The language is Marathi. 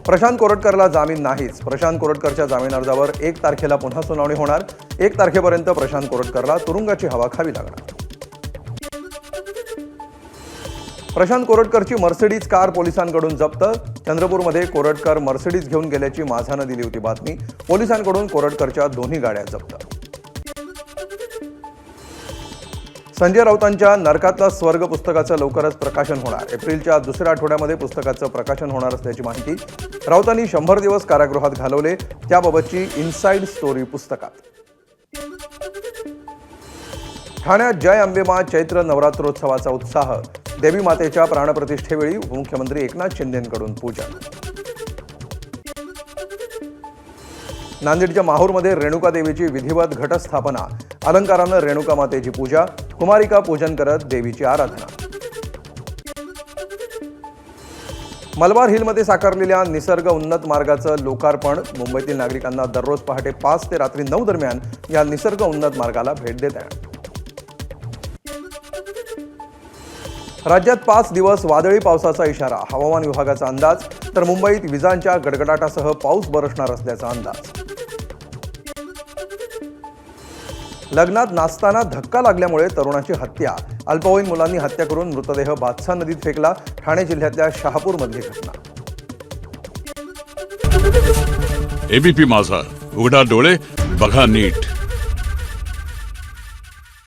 प्रशांत कोरटकरला जामीन नाहीच. प्रशांत कोरटकरच्या जामीन अर्जावर 1 तारखेला पुन्हा सुनावणी होणार. 1 तारखेपर्यंत प्रशांत कोरटकरला तुरुंगाची हवा खावी लागणार. प्रशांत कोरटकरची मर्सिडीज कार पोलिसांकडून जप्त. चंद्रपूरमध्ये कोरटकर मर्सिडीज घेऊन गेल्याची माझानं दिली होती बातमी. पोलिसांकडून कोरटकरच्या दोन्ही गाड्या जप्त. संजय राऊतांच्या नरकातला स्वर्ग पुस्तकाचं लवकरच प्रकाशन होणार. एप्रिलच्या दुसऱ्या आठवड्यामध्ये पुस्तकाचं प्रकाशन होणार असल्याची माहिती. राऊतांनी 100 दिवस कारागृहात घालवले त्याबाबतची इनसाइड स्टोरी पुस्तकात. ठाण्यात जय अंबेमा चैत्र नवरात्रोत्सवाचा उत्साह. देवी मातेच्या प्राणप्रतिष्ठेवेळी उपमुख्यमंत्री एकनाथ शिंदेंकडून पूजन. नांदेडच्या माहूरमध्ये रेणुका देवीची विधिवत घटस्थापना. अलंकारानं रेणुका मातेची पूजा. कुमारिका पूजन करत देवीची आराधना. मलबार हिलमध्ये साकारलेल्या निसर्ग उन्नत मार्गाचं लोकार्पण. मुंबईतील नागरिकांना दररोज पहाटे 5 ते रात्री 9 दरम्यान या निसर्ग उन्नत मार्गाला भेट देता येणार. राज्यात 5 दिवस वादळी पावसाचा इशारा. हवामान विभागाचा अंदाज. तर मुंबईत विजांच्या गडगडाटासह पाऊस बरसणार असल्याचा अंदाज. लग्नात नाचताना धक्का लागल्यामुळे तरुणाची हत्या. अल्पवयीन मुलांनी हत्या करून मृतदेह भातसा नदीत फेकला. ठाणे जिल्ह्यातल्या शहापूरमधली घटना. एबीपी माझा, उघडा डोळे बघा नीट.